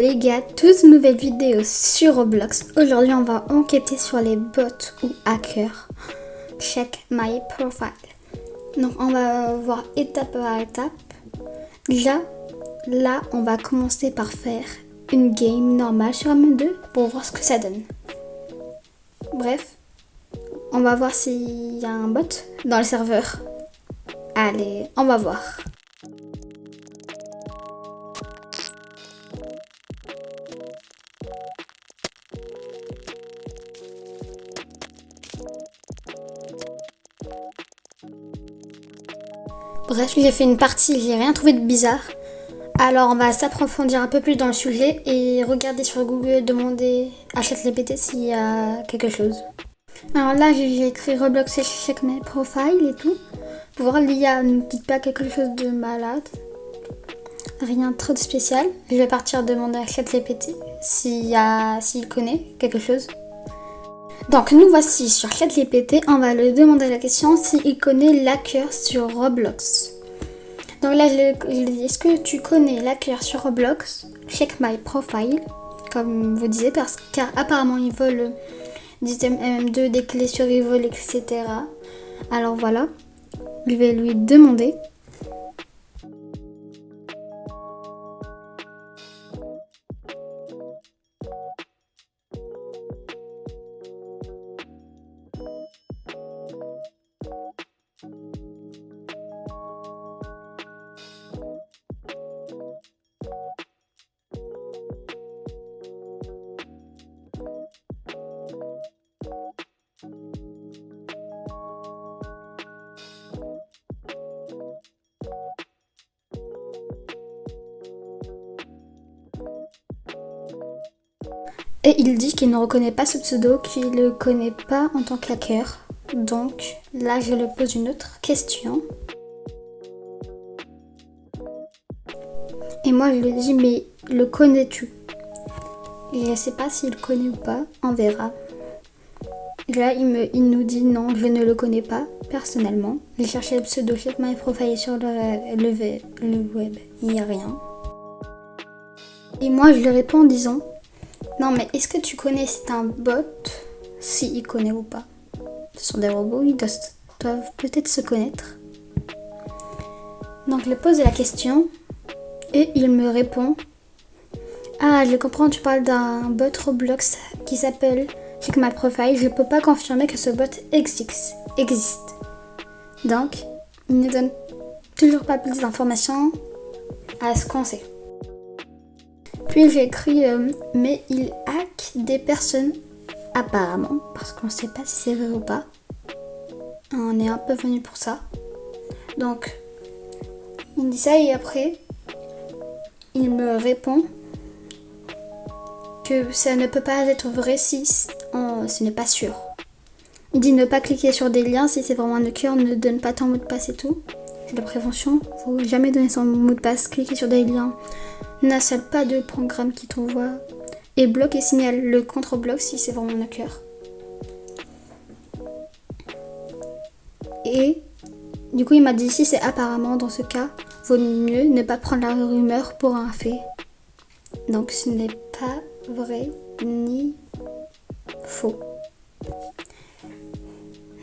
Les gars, toute nouvelle vidéo sur Roblox. Aujourd'hui, on va enquêter sur les bots ou hackers. Check my profile. Donc, on va voir étape par étape. Déjà, là, on va commencer par faire une game normale sur M2 pour voir ce que ça donne. Bref, on va voir s'il y a un bot dans le serveur. Allez, on va voir. Bref, j'ai fait une partie, j'ai rien trouvé de bizarre. Alors on va s'approfondir un peu plus dans le sujet et regarder sur Google, demander à ChatGPT s'il y a quelque chose. Alors là j'ai écrit Roblox et check my profile et tout. Pour voir l'IA ne dit pas quelque chose de malade. Rien trop de spécial. Je vais partir demander à ChatGPT s'il connaît quelque chose. Donc nous voici sur ChatGPT, on va lui demander la question s'il connaît l'hacker sur Roblox. Donc là je lui dis, est-ce que tu connais l'hacker sur Roblox? Check my profile, comme vous disiez, car apparemment il vole des items MM2, des clés survival, etc. Alors voilà, je vais lui demander. Et il dit qu'il ne reconnaît pas ce pseudo, qu'il ne le connaît pas en tant qu'hacker. Donc là, je lui pose une autre question. Et moi, je lui dis, mais le connais-tu? Je ne sais pas s'il connaît ou pas, on verra. Et là, il nous dit non, je ne le connais pas personnellement. J'ai cherché le pseudo check my profile sur le web, il n'y a rien. Et moi, je lui réponds en disant, non, mais est-ce que tu connais c'est un bot? Si il connaît ou pas. Ce sont des robots, ils doivent peut-être se connaître. Donc je lui pose la question et il me répond, ah, je comprends, tu parles d'un bot Roblox qui s'appelle Check My Profile. Je ne peux pas confirmer que ce bot existe. Donc, il ne donne toujours pas plus d'informations à ce qu'on sait. Puis j'ai écrit mais il hack des personnes apparemment, parce qu'on ne sait pas si c'est vrai ou pas. On est un peu venu pour ça. Donc il me dit ça et après il me répond que ça ne peut pas être vrai si ce n'est pas sûr. Il dit ne pas cliquer sur des liens si c'est vraiment un hacker, ne donne pas ton mot de passe et tout. C'est de prévention, faut jamais donner son mot de passe, cliquer sur des liens. N'installe pas de programme qui t'envoie et bloque et signale le contre-bloc si c'est vraiment un hacker. Et du coup il m'a dit si c'est apparemment dans ce cas, vaut mieux ne pas prendre la rumeur pour un fait. Donc ce n'est pas vrai ni faux.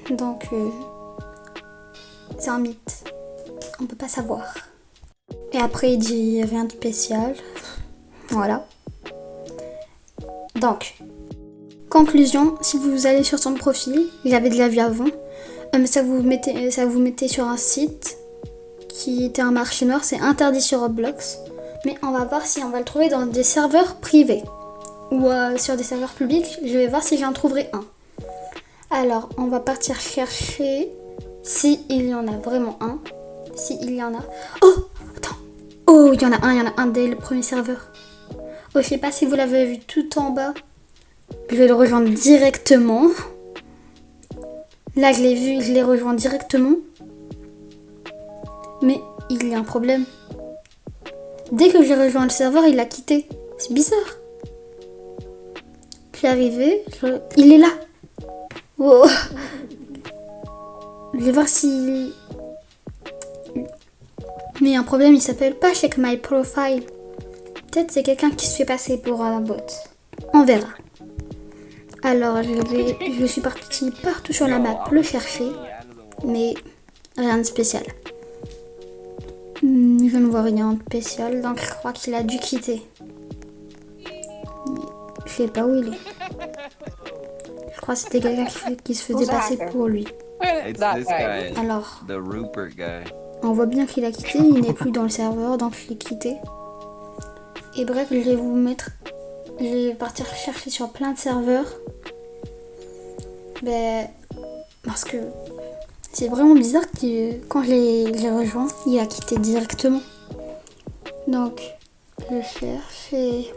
Donc c'est un mythe. On peut pas savoir. Et après il dit rien de spécial. Voilà. Donc, conclusion, si vous allez sur son profil, il avait déjà vu avant, ça vous mettait sur un site qui était un marché noir, c'est interdit sur Roblox. Mais on va voir si on va le trouver dans des serveurs privés ou sur des serveurs publics. Je vais voir si j'en trouverai un. Alors, on va partir chercher si il y en a vraiment un. Si il y en a. Oh, attends. Oh, il y en a un dès le premier serveur. Oh, je sais pas si vous l'avez vu tout en bas. Je vais le rejoindre directement. Là, je l'ai vu, je l'ai rejoint directement. Mais il y a un problème. Dès que j'ai rejoint le serveur, il a quitté. C'est bizarre. Je suis arrivée, il est là. Wow. Je vais voir si... Mais un problème, il s'appelle pas Check My Profile. peut-être c'est quelqu'un qui se fait passer pour un bot. On verra. Alors je suis partie partout sur la map le chercher, mais rien de spécial. Je ne vois rien de spécial, donc je crois qu'il a dû quitter. Mais je sais pas où il est. Je crois que c'était quelqu'un qui se faisait passer pour lui. It's this guy, Alors, the Rupert guy. on voit bien qu'il a quitté, il n'est plus dans le serveur, donc je l'ai quitté. Et bref, je vais partir chercher sur plein de serveurs. Parce que c'est vraiment bizarre que quand je l'ai rejoint, il a quitté directement. Donc, je cherche et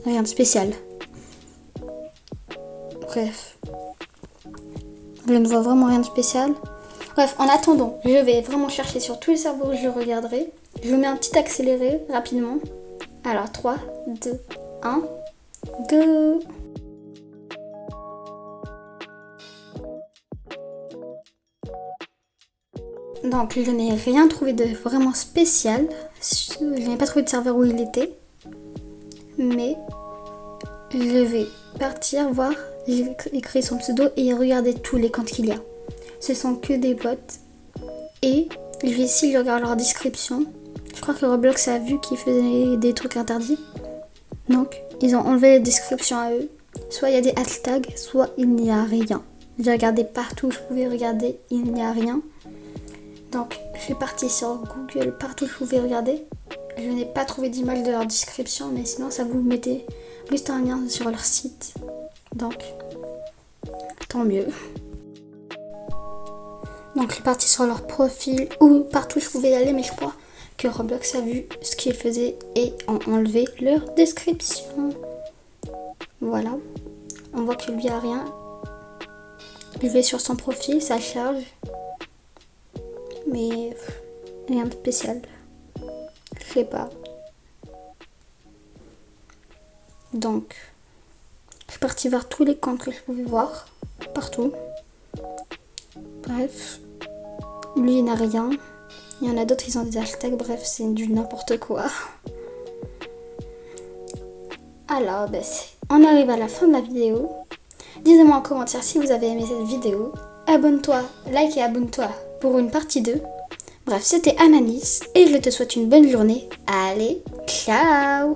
rien de spécial. Bref, je ne vois vraiment rien de spécial. Bref, en attendant, je vais vraiment chercher sur tous les serveurs où je regarderai. Je mets un petit accéléré rapidement. Alors 3, 2, 1, go! Donc je n'ai rien trouvé de vraiment spécial. Je n'ai pas trouvé de serveur où il était. Mais je vais partir voir. J'ai écrit son pseudo et regarder tous les comptes qu'il y a. Ce sont que des bots. Et je vais essayer de regarder leur description. Je crois que Roblox a vu qu'ils faisaient des trucs interdits. Donc, ils ont enlevé les descriptions à eux. Soit il y a des hashtags, soit il n'y a rien. J'ai regardé partout où je pouvais regarder, il n'y a rien. Donc, je suis partie sur Google, partout où je pouvais regarder. Je n'ai pas trouvé d'image de leur description, mais sinon ça vous mettait juste un lien sur leur site. Donc, tant mieux. Donc, je suis partie sur leur profil ou partout où je pouvais y aller, mais je crois que Roblox a vu ce qu'ils faisaient et ont enlevé leur description. Voilà. On voit que lui a rien. Je vais sur son profil, ça charge. Mais rien de spécial. Je sais pas. Donc, je suis partie voir tous les comptes que je pouvais voir. Partout. Bref. Lui, il n'a rien. Il y en a d'autres, ils ont des hashtags. Bref, c'est du n'importe quoi. Alors, on arrive à la fin de la vidéo. Dites-moi en commentaire si vous avez aimé cette vidéo. Abonne-toi, like et abonne-toi pour une partie 2. Bref, c'était Ananis et je te souhaite une bonne journée. Allez, ciao!